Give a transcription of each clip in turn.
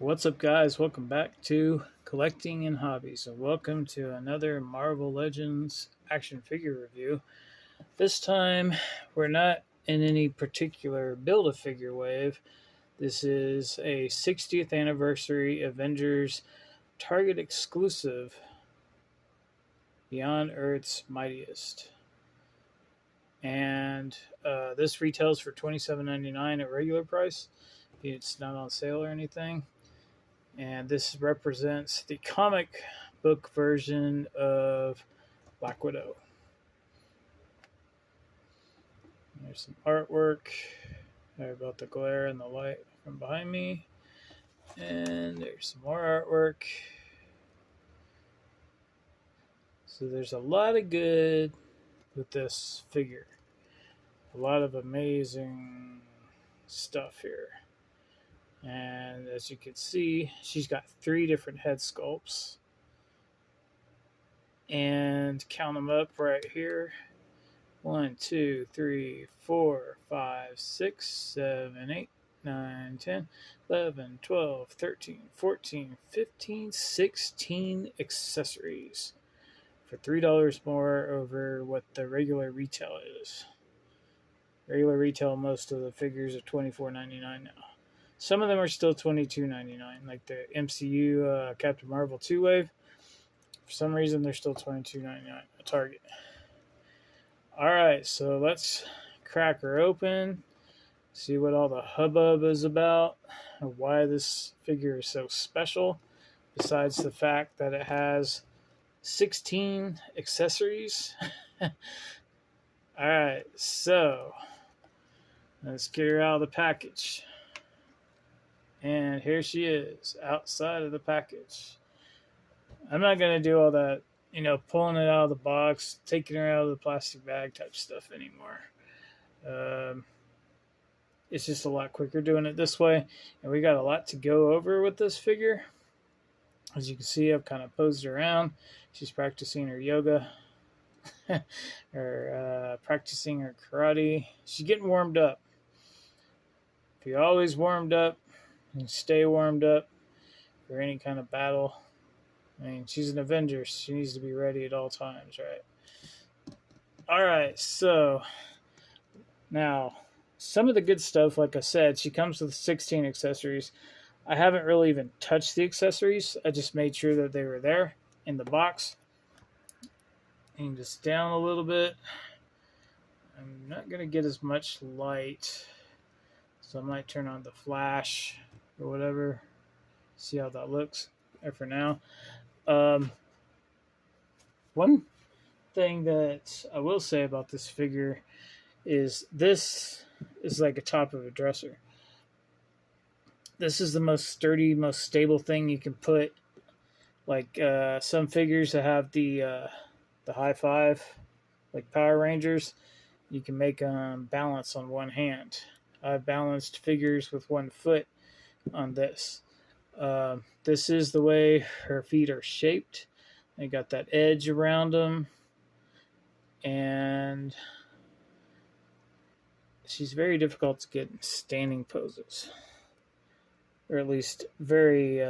What's up, guys? Welcome back to Collecting and Hobbies, and welcome to another Marvel Legends action figure review. This time, we're not in any particular Build-A-Figure wave. This is a 60th anniversary Avengers Target exclusive, Beyond Earth's Mightiest. And this retails for $27.99 at regular price. It's not on sale or anything. And this represents the comic book version of Black Widow. There's some artwork. Sorry about the glare and the light from behind me. And there's some more artwork. So there's a lot of good with this figure. A lot of amazing stuff here. And as you can see, she's got 3 different head sculpts. And count them up right here. 1, 2, 3, 4, 5, 6, 7, 8, 9, 10, 11, 12, 13, 14, 15, 16 accessories for $3 more over what the regular retail is. Regular retail, most of the figures are $24.99 now. Some of them are still $22.99, like the MCU Captain Marvel 2 wave. For some reason, they're still $22.99 at Target. Alright, so let's crack her open, see what all the hubbub is about, and why this figure is so special, besides the fact that it has 16 accessories. Alright, so let's get her out of the package. And here she is, outside of the package. I'm not going to do all that, pulling it out of the box, taking her out of the plastic bag type stuff anymore. It's just a lot quicker doing it this way. And we got a lot to go over with this figure. As you can see, I've kind of posed around. She's practicing her yoga. or practicing her karate. She's getting warmed up. If you're always warmed up, and stay warmed up for any kind of battle. I mean, she's an Avengers. She needs to be ready at all times, right? All right, so now some of the good stuff, like I said, she comes with 16 accessories. I haven't really even touched the accessories. I just made sure that they were there in the box. And just down a little bit. I'm not going to get as much light, so I might turn on the flash or whatever, see how that looks there for now. One thing that I will say about this figure is this is like a top of a dresser. This is the most sturdy, most stable thing you can put. Like some figures that have the high five, like Power Rangers, you can make them balance on one hand. I've balanced figures with one foot on this. This is the way her feet are shaped. They got that edge around them, and she's very difficult to get in standing poses, or at least very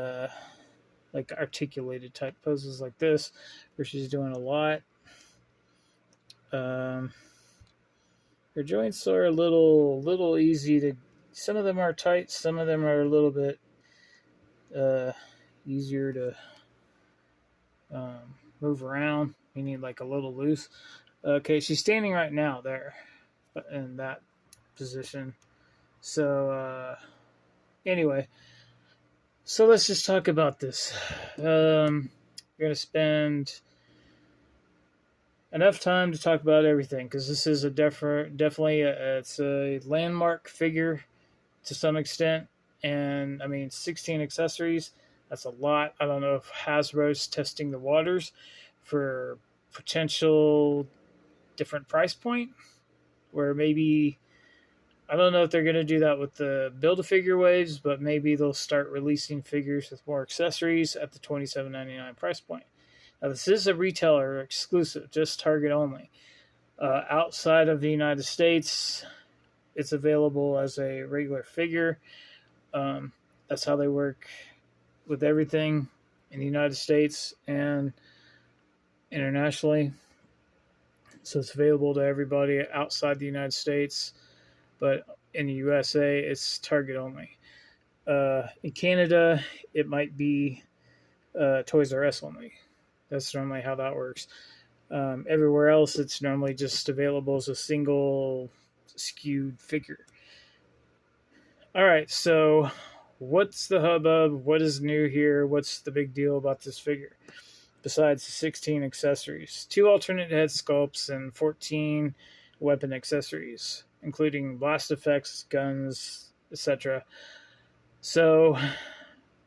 like articulated type poses like this, where she's doing a lot. Her joints are a little easy to. Some of them are tight. Some of them are a little bit easier to move around. You need like a little loose. Okay, she's standing right now there in that position. So anyway, so let's just talk about this. We're gonna spend enough time to talk about everything, because this is definitely it's a landmark figure to some extent. And I mean, 16 accessories, that's a lot. I don't know if Hasbro's testing the waters for potential different price point, where maybe, I don't know if they're going to do that with the Build-A-Figure waves, but maybe they'll start releasing figures with more accessories at the $27.99 price point. Now, this is a retailer exclusive, just Target only. Outside of the United States, it's available as a regular figure. That's how they work with everything in the United States and internationally. So it's available to everybody outside the United States, but in the USA, it's Target only. In Canada, it might be Toys R Us only. That's normally how that works. Everywhere else, it's normally just available as a single skewed figure. All right, so what's the hubbub? What is new here? What's the big deal about this figure? Besides the 16 accessories, 2 alternate head sculpts, and 14 weapon accessories, including blast effects, guns, etc. So,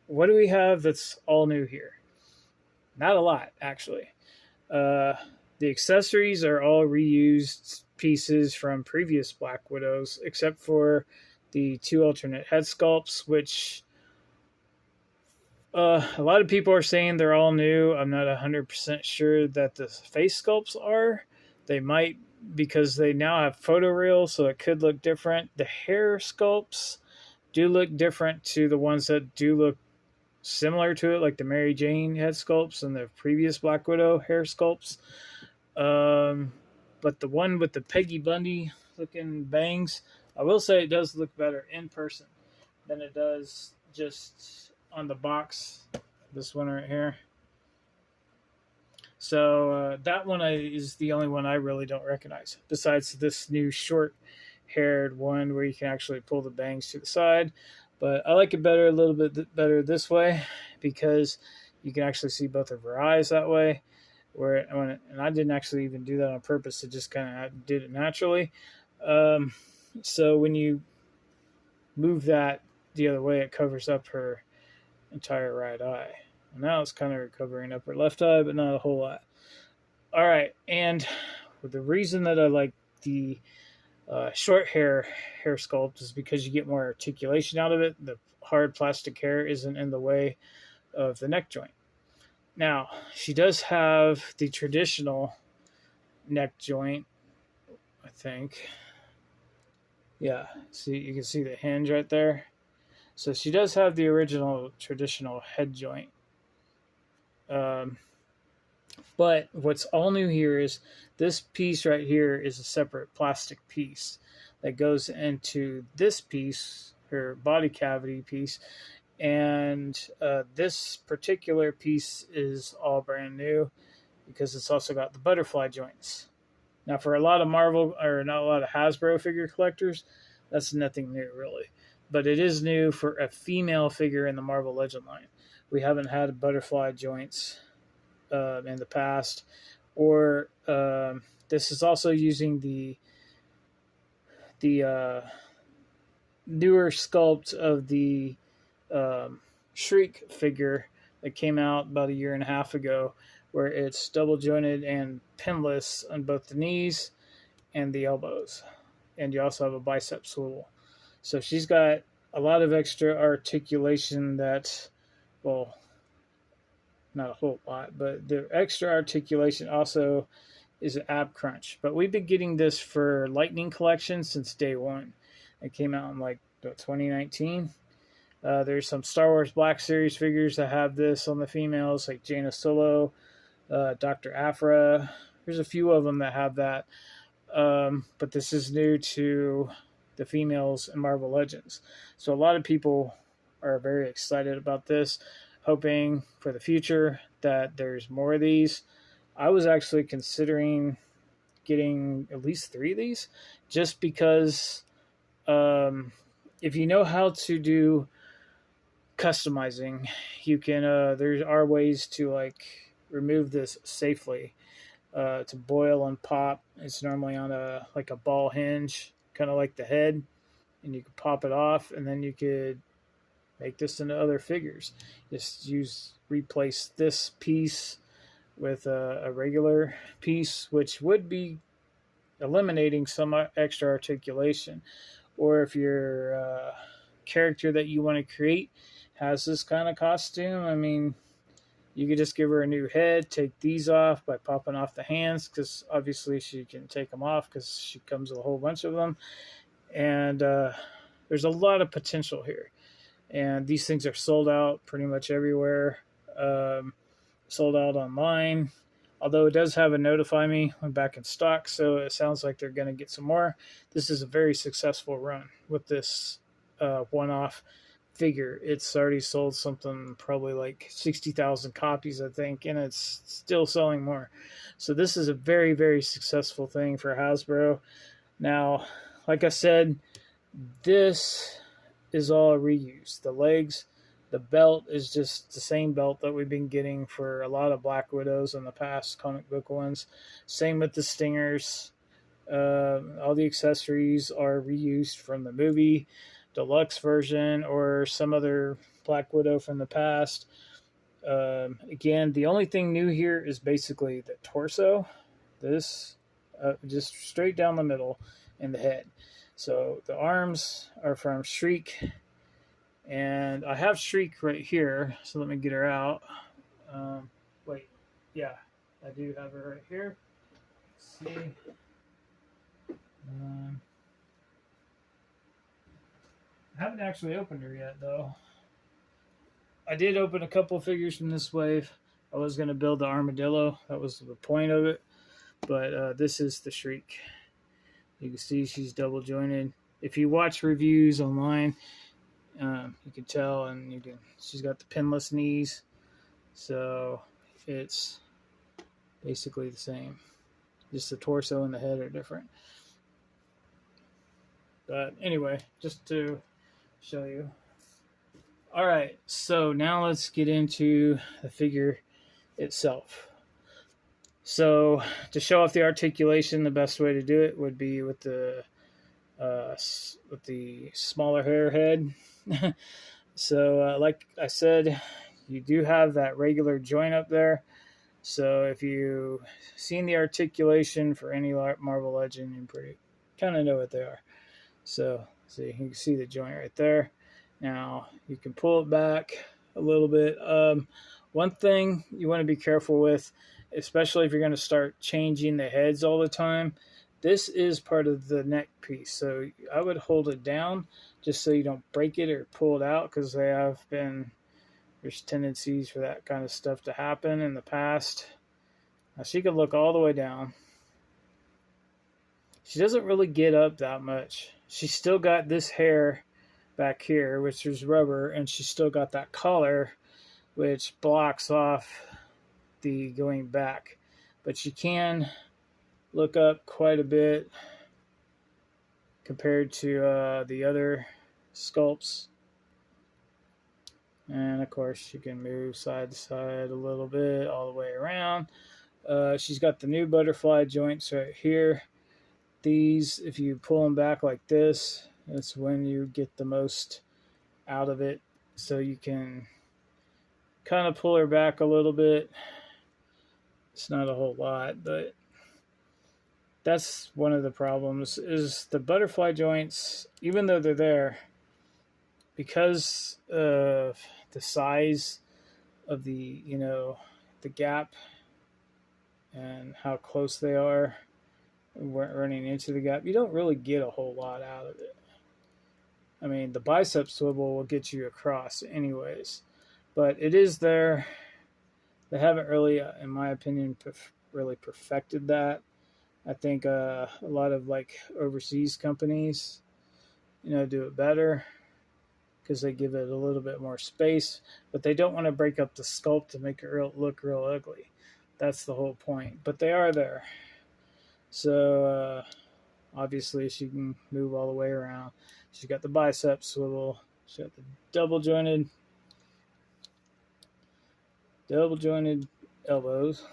what do we have that's all new here? Not a lot, actually. The accessories are all reused pieces from previous Black Widows, except for the 2 alternate head sculpts, which a lot of people are saying they're all new. I'm not 100% sure that the face sculpts are. They might, because they now have photoreal, so it could look different. The hair sculpts do look different to the ones that do look similar to it, like the Mary Jane head sculpts and the previous Black Widow hair sculpts. But the one with the Peggy Bundy looking bangs, I will say it does look better in person than it does just on the box. This one right here. So that one is the only one I really don't recognize, besides this new short-haired one where you can actually pull the bangs to the side. But I like it better, a little bit better this way, because you can actually see both of her eyes that way. And I didn't actually even do that on purpose. It just kind of did it naturally. So when you move that the other way, it covers up her entire right eye. And now it's kind of covering up her left eye, but not a whole lot. All right, and the reason that I like the short hair sculpt is because you get more articulation out of it. The hard plastic hair isn't in the way of the neck joint. Now, she does have the traditional neck joint, I think. Yeah, see, you can see the hinge right there. So she does have the original traditional head joint. But what's all new here is this piece right here is a separate plastic piece that goes into this piece, her body cavity piece. And this particular piece is all brand new because it's also got the butterfly joints. Now, for a lot of Marvel, or not a lot of Hasbro figure collectors, that's nothing new, really. But it is new for a female figure in the Marvel Legend line. We haven't had butterfly joints in the past. Or this is also using the newer sculpt of the Shriek figure that came out about 1.5 years ago, where it's double jointed and pinless on both the knees and the elbows. And you also have a bicep swivel. So she's got a lot of extra articulation that, well, not a whole lot, but the extra articulation also is an ab crunch. But we've been getting this for Lightning Collection since day one. It came out in 2019. There's some Star Wars Black Series figures that have this on the females, like Jaina Solo, Dr. Aphra. There's a few of them that have that. But this is new to the females in Marvel Legends. So a lot of people are very excited about this, hoping for the future that there's more of these. I was actually considering getting at least 3 of these, just because if you know how to do customizing, you can there are ways to remove this safely. To boil and pop, it's normally on a ball hinge, kind of like the head, and you could pop it off, and then you could make this into other figures. Just replace this piece with a regular piece, which would be eliminating some extra articulation. Or if your character that you want to create has this kind of costume, I mean, you could just give her a new head, take these off by popping off the hands, because obviously she can take them off because she comes with a whole bunch of them. And there's a lot of potential here. and these things are sold out pretty much everywhere. Sold out online. Although it does have a notify me when back in stock, so it sounds like they're going to get some more. This is a very successful run with this one-off figure. It's already sold something probably like 60,000 copies, I think, and it's still selling more. So this is a very, very successful thing for Hasbro. Now, like I said, this is all reused. The legs, the belt is just the same belt that we've been getting for a lot of Black Widows in the past, comic book ones. Same with the stingers. All the accessories are reused from the movie, deluxe version, or some other Black Widow from the past. Again, the only thing new here is basically the torso. This, just straight down the middle, and the head. So the arms are from Shriek, and I have Shriek right here. So let me get her out. Wait, yeah, I do have her right here. Let's see. I haven't actually opened her yet, though. I did open a couple figures from this wave. I was going to build the armadillo. That was the point of it. But this is the Shriek. You can see she's double jointed. If you watch reviews online, you can tell, and she's got the pinless knees. So it's basically the same. Just the torso and the head are different. But anyway, just to show you. All right, so now let's get into the figure itself. So to show off the articulation, the best way to do it would be with the smaller hair head. So like I said, you do have that regular joint up there. So if you've seen the articulation for any Marvel Legend, you pretty kind of know what they are. So see, you can see the joint right there. Now you can pull it back a little bit. One thing you want to be careful with, especially if you're going to start changing the heads all the time, this is part of the neck piece. So I would hold it down just so you don't break it or pull it out, because there's tendencies for that kind of stuff to happen in the past. Now she can look all the way down. She doesn't really get up that much. She's still got this hair back here, which is rubber, and she's still got that collar, which blocks off the going back. But she can look up quite a bit compared to the other sculpts. And of course, you can move side to side a little bit, all the way around. She's got the new butterfly joints right here. These, if you pull them back like this, that's when you get the most out of it. So you can kind of pull her back a little bit. It's not a whole lot, but that's one of the problems, is the butterfly joints, even though they're there, because of the size of the gap and how close they are running into the gap, you don't really get a whole lot out of it. I mean, the bicep swivel will get you across anyways, but it is there. They haven't really, in my opinion, really perfected that. I think a lot of like overseas companies, do it better because they give it a little bit more space, but they don't want to break up the sculpt to make it look real ugly. That's the whole point. But they are there. So obviously she can move all the way around. She's got the bicep swivel. She's got the double jointed elbows.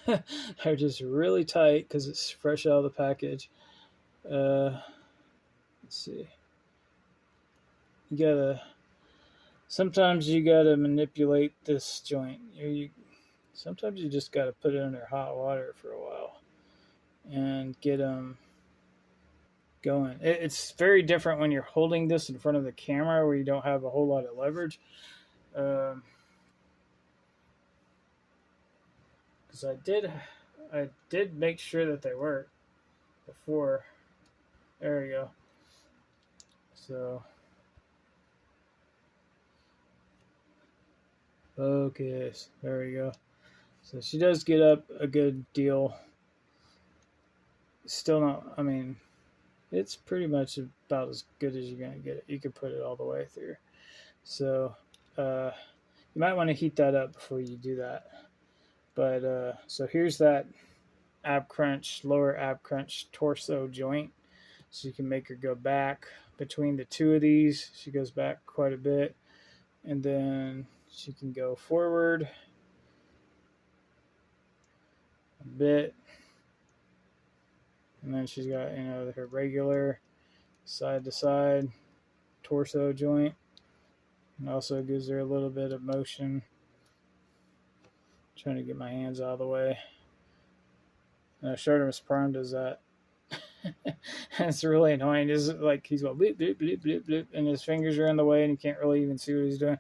They're just really tight because it's fresh out of the package. Let's see. Sometimes you gotta manipulate this joint. Sometimes you just gotta put it under hot water for a while and get them going. It's very different when you're holding this in front of the camera where you don't have a whole lot of leverage. Because I did make sure that they work before. There you go. So Focus. There we go. So she does get up a good deal. Still not, I mean, it's pretty much about as good as you're going to get it. You can put it all the way through. So you might want to heat that up before you do that. But so here's that ab crunch, lower ab crunch torso joint. So you can make her go back between the two of these. She goes back quite a bit. And then she can go forward a bit. And then she's got, you know, her regular side to side torso joint. And also gives her a little bit of motion. Trying to get my hands out of the way. Shartimus Prime does that. It's really annoying. It's like he's going bleep, bleep, bleep, bleep, bleep, and his fingers are in the way and you can't really even see what he's doing.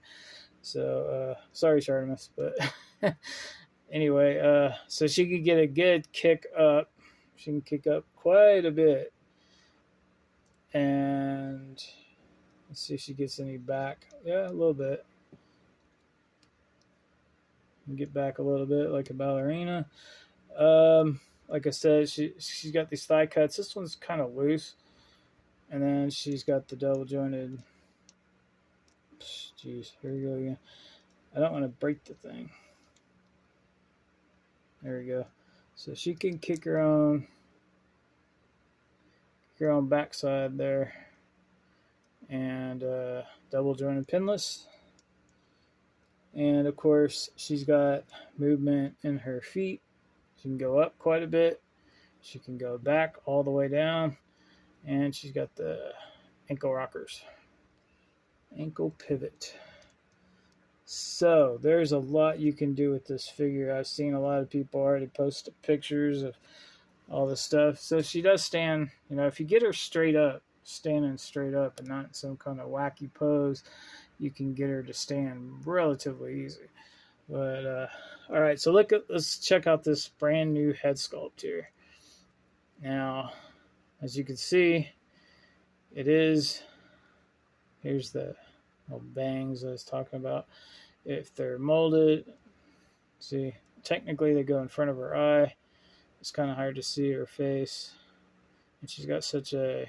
So, sorry, Shartimus. But anyway, so she could get a good kick up. She can kick up quite a bit. And let's see if she gets any back. Yeah, a little bit. Get back a little bit like a ballerina. Like I said, she's got these thigh cuts. This one's kind of loose. And then she's got the double jointed. Jeez, here we go again. I don't want to break the thing. There we go. So she can kick her own backside there. And double jointed pinless. And of course, she's got movement in her feet. She can go up quite a bit. She can go back all the way down. And she's got the ankle rockers. Ankle pivot. So there's a lot you can do with this figure. I've seen a lot of people already post pictures of all this stuff. So she does stand, you know, if you get her straight up, standing straight up and not in some kind of wacky pose, you can get her to stand relatively easy. But all right, so let's check out this brand new head sculpt here. Now, as you can see, here's the bangs I was talking about. If they're molded, see, technically they go in front of her eye. It's kind of hard to see her face. And she's got such a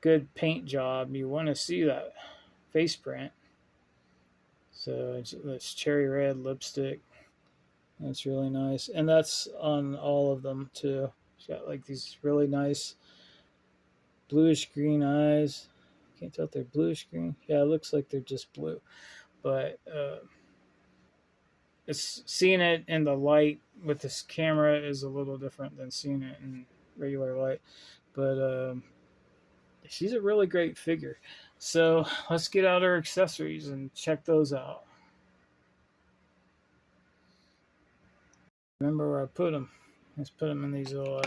good paint job. You want to see that face print. So it's cherry red lipstick. That's really nice. And that's on all of them too. She's got like these really nice bluish green eyes. Can't tell if they're bluish green. Yeah, it looks like they're just blue. But it's seeing it in the light with this camera is a little different than seeing it in regular light. But she's a really great figure. So let's get out our accessories and check those out. Remember where I put them. Let's put them in these little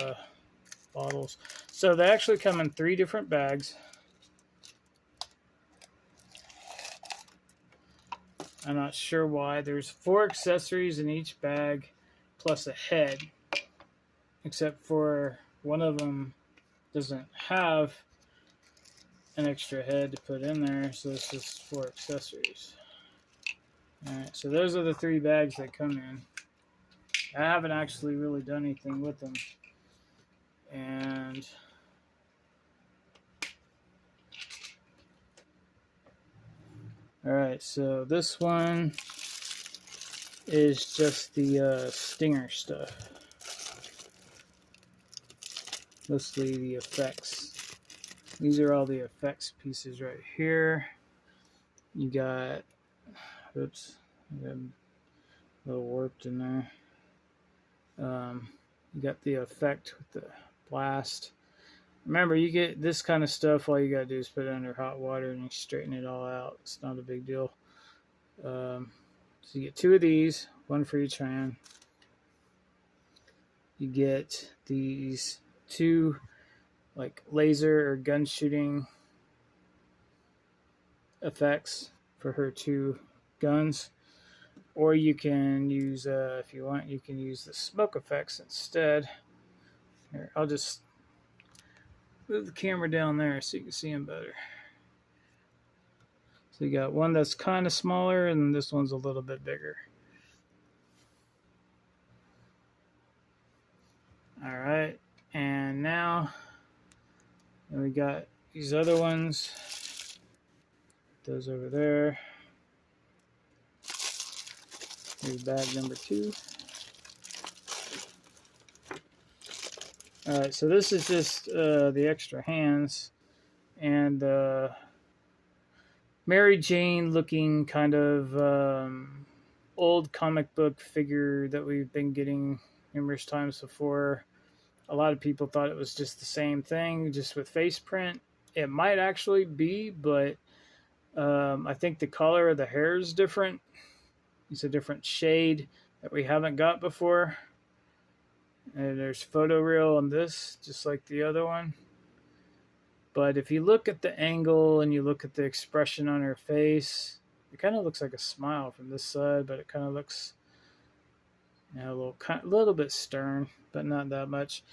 bottles. So they actually come in 3 different bags. I'm not sure why. There's 4 accessories in each bag plus a head. Except for one of them doesn't have an extra head to put in there, so it's just 4 accessories. Alright, so those are the 3 bags that come in. I haven't actually really done anything with them. And alright, so this one is just the stinger stuff. Mostly the effects. These are all the effects pieces right here. You got, oops, I got a little warped in there. You got the effect with the blast. Remember, you get this kind of stuff, all you gotta do is put it under hot water and you straighten it all out. It's not a big deal. So you get 2 of these, 1 for each hand. You get these 2 like laser or gun shooting effects for her 2 guns. Or you can use, if you want, you can use the smoke effects instead. Here, I'll just move the camera down there so you can see them better. So you got one that's kind of smaller, and this one's a little bit bigger. All right, and now we got these other ones. Those over there. Here's bag number 2. All right, so this is just the extra hands and Mary Jane looking kind of old comic book figure that we've been getting numerous times before. A lot of people thought it was just the same thing, just with face print. It might actually be, but I think the color of the hair is different. It's a different shade that we haven't got before. And there's photoreal on this, just like the other one. But if you look at the angle and you look at the expression on her face, it kind of looks like a smile from this side, but it kind of looks, you know, a little bit stern, but not that much.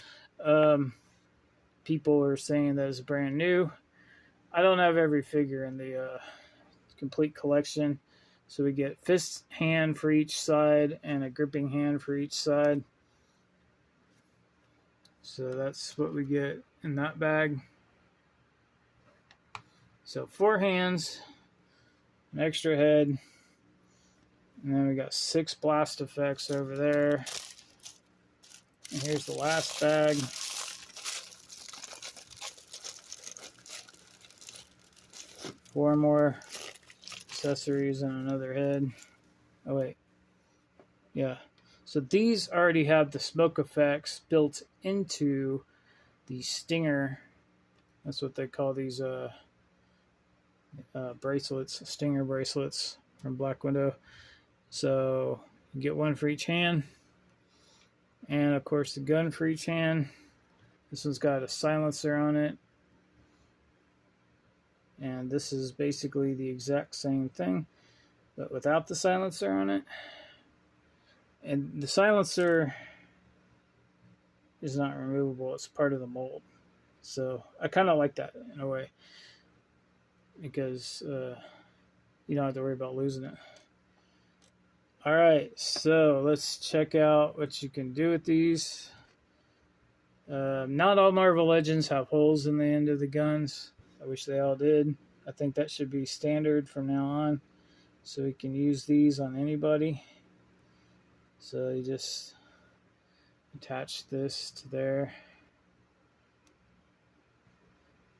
People are saying that it's brand new. I don't have every figure in the complete collection. So we get fist hand for each side and a gripping hand for each side. So that's what we get in that bag. So 4 hands, an extra head, and then we got 6 blast effects over there. And here's the last bag. Four more accessories and another head. Oh wait, yeah. So these already have the smoke effects built into the stinger. That's what they call these bracelets, stinger bracelets from Black Widow. So you get one for each hand, and of course the gun for each hand. This one's got a silencer on it, and this is basically the exact same thing, but without the silencer on it. And the silencer is not removable, it's part of the mold. So I kind of like that in a way, because you don't have to worry about losing it. All right, so let's check out what you can do with these. Not all Marvel Legends have holes in the end of the guns. I wish they all did. I think that should be standard from now on, so we can use these on anybody. So you just attach this to there.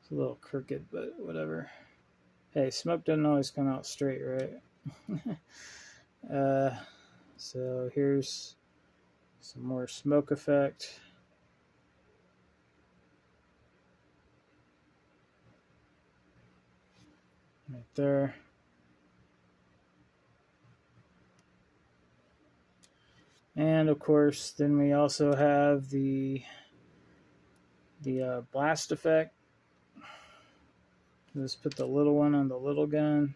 It's a little crooked, but whatever. Hey, smoke doesn't always come out straight, right? So here's some more smoke effect. Right there. And of course, then we also have the blast effect. Just put the little one on the little gun.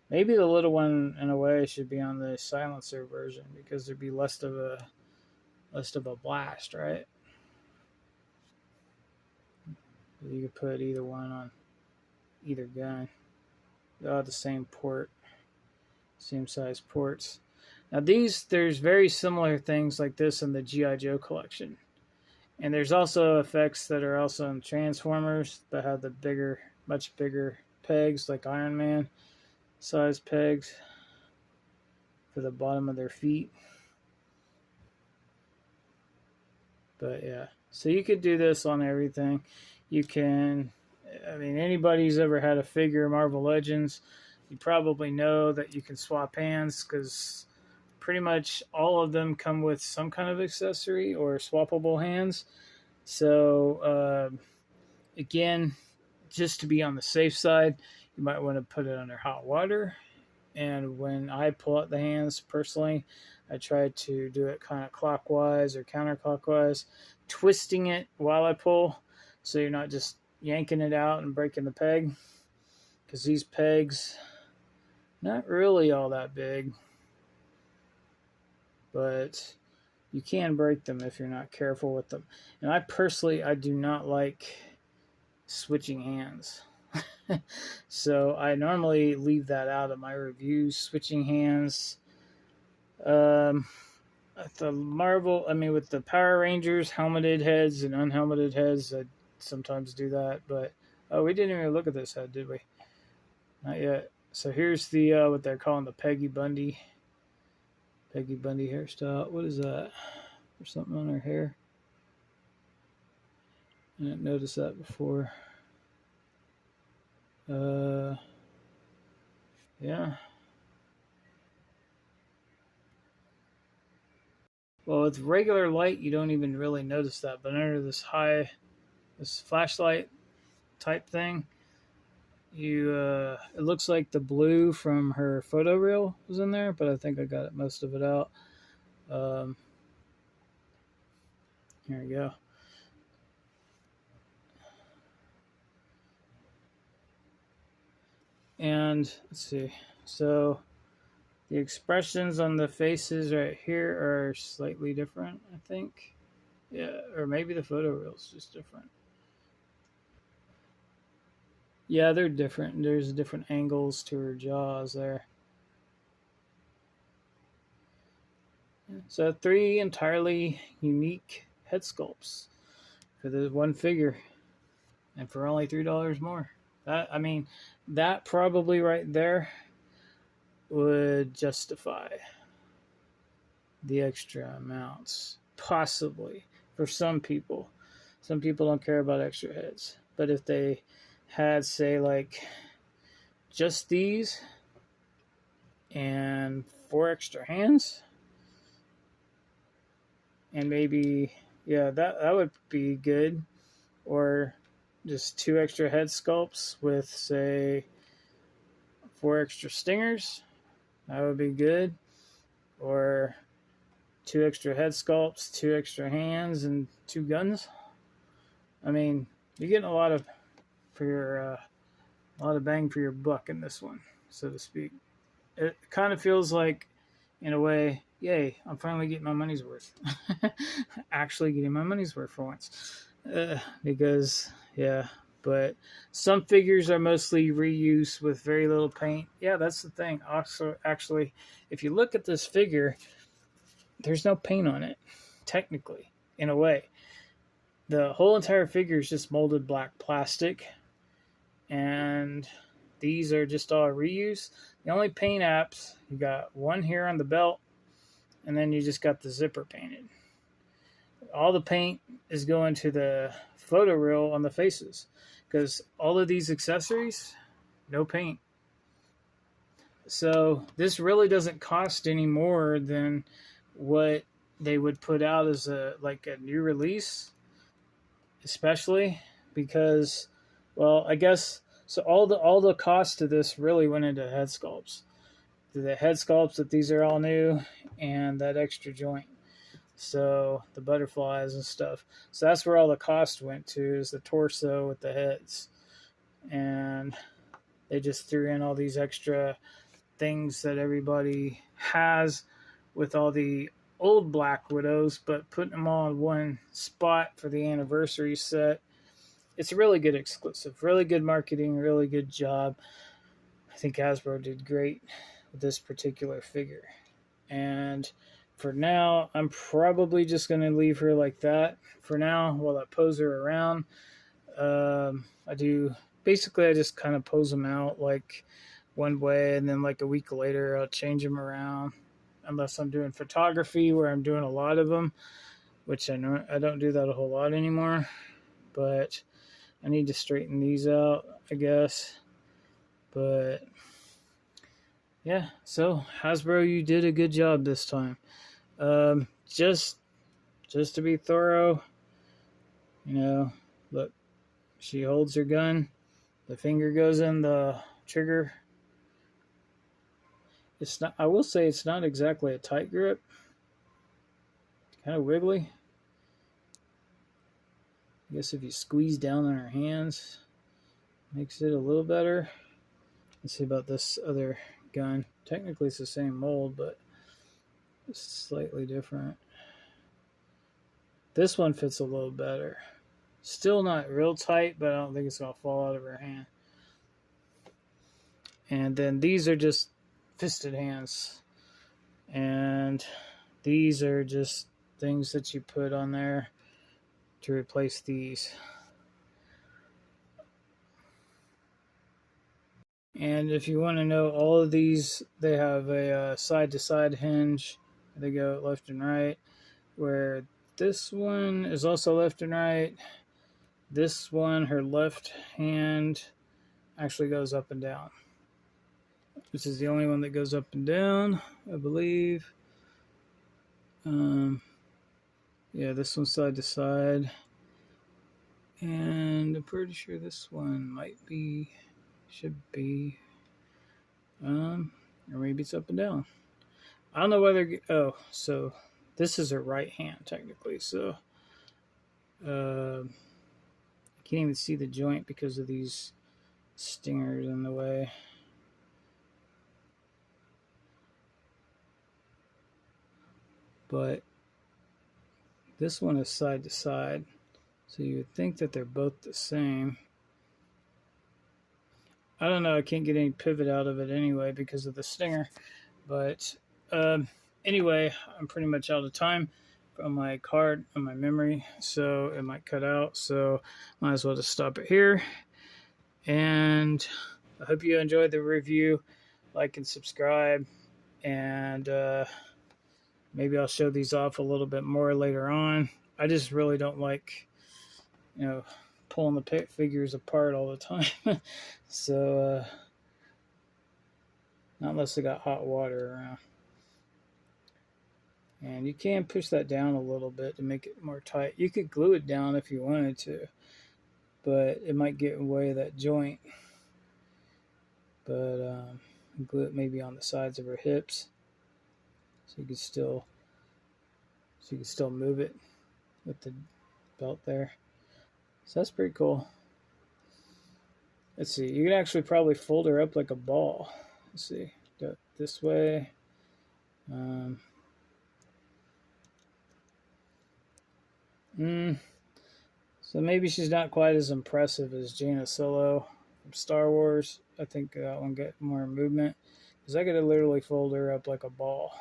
Maybe the little one, in a way, should be on the silencer version, because there'd be less of a blast, right? You could put either one on either gun. They all have the same port, same size ports. Now there's very similar things like this in the G.I. Joe collection. And there's also effects that are also in Transformers that have the bigger, much bigger pegs, like Iron Man size pegs for the bottom of their feet. But yeah, so you could do this on everything. You can, I mean, anybody who's ever had a figure of Marvel Legends, you probably know that you can swap hands, because pretty much all of them come with some kind of accessory or swappable hands. So again, just to be on the safe side, you might want to put it under hot water. And when I pull out the hands, personally, I try to do it kind of clockwise or counterclockwise, twisting it while I pull, so you're not just yanking it out and breaking the peg, because these pegs, not really all that big, but you can break them if you're not careful with them. And I personally, I do not like switching hands. So I normally leave that out of my reviews. Switching hands. Um, with the Power Rangers, helmeted heads and unhelmeted heads, I sometimes do that. But we didn't even look at this head, did we? Not yet. So here's the what they're calling the Peggy Bundy hairstyle. What is that? There's something on her hair. I didn't notice that before. Yeah. Well, with regular light, you don't even really notice that, but under this flashlight type thing, it looks like the blue from her photo reel was in there, but I think I got most of it out. Here we go. And let's see. So the expressions on the faces right here are slightly different, I think. Yeah, or maybe the photo reel is just different. Yeah, they're different. There's different angles to her jaws there. So 3 entirely unique head sculpts for the one figure, and for only $3 more. That probably right there would justify the extra amounts, possibly for some people. Some people don't care about extra heads, but if they had, say, like just these and 4 extra hands, and maybe that would be good, or just 2 extra head sculpts with, say, 4 extra stingers, that would be good, or 2 extra head sculpts, 2 extra hands, and 2 guns. I mean, you're getting a lot of bang for your buck in this one, so to speak. It kind of feels like, in a way, yay, I'm finally getting my money's worth. Actually getting my money's worth for once. Because, yeah, but some figures are mostly reuse with very little paint. Yeah, that's the thing. Also, actually, if you look at this figure, there's no paint on it, technically, in a way. The whole entire figure is just molded black plastic, and these are just all reuse. The only paint apps, you got one here on the belt, and then you just got the zipper painted. All the paint is going to the photo reel on the faces, because all of these accessories, no paint. So this really doesn't cost any more than what they would put out as a new release, especially because, well, I guess so. All the cost to this really went into head sculpts. The head sculpts that these are all new, and that extra joint. So the butterflies and stuff. So that's where all the cost went to, is the torso with the heads. And they just threw in all these extra things that everybody has with all the old Black Widows, but putting them all in one spot for the anniversary set. It's a really good exclusive, really good marketing, really good job. I think Hasbro did great with this particular figure. And for now, I'm probably just going to leave her like that for now while I pose her around. I just kind of pose them out like one way, and then like a week later I'll change them around, unless I'm doing photography where I'm doing a lot of them, which I don't do that a whole lot anymore. But I need to straighten these out, I guess. But yeah, so Hasbro, you did a good job this time. Just to be thorough, look, she holds her gun, the finger goes in the trigger. I will say it's not exactly a tight grip. It's kind of wiggly. I guess if you squeeze down on her hands, makes it a little better. Let's see about this other gun. Technically it's the same mold, but it's slightly different. This one fits a little better. Still not real tight, but I don't think it's going to fall out of her hand. And then these are just fisted hands. And these are just things that you put on there to replace these. And if you want to know, all of these, they have a side-to-side hinge. They go left and right, where this one is also left and right. This one, her left hand actually goes up and down. This is the only one that goes up and down, I believe. Yeah, this one's side to side. And I'm pretty sure this one should be, or maybe it's up and down. I don't know whether, so this is her right hand technically. So, I can't even see the joint because of these stingers in the way. But this one is side to side, so you would think that they're both the same. I don't know, I can't get any pivot out of it anyway because of the stinger. But anyway, I'm pretty much out of time on my card, on my memory, so it might cut out. So might as well just stop it here. And I hope you enjoyed the review. Like and subscribe. And maybe I'll show these off a little bit more later on. I just really don't like, pulling the figures apart all the time. So, not unless they got hot water around. And you can push that down a little bit to make it more tight. You could glue it down if you wanted to, but it might get in the way of that joint. But glue it maybe on the sides of her hips, so you could still move it with the belt there. So that's pretty cool. Let's see. You can actually probably fold her up like a ball. Let's see. Do it this way. So maybe she's not quite as impressive as Jaina Solo from Star Wars. I think that one got more movement, because I could literally fold her up like a ball.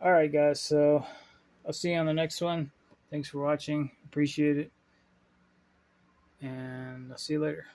All right, guys. So I'll see you on the next one. Thanks for watching. Appreciate it. And I'll see you later.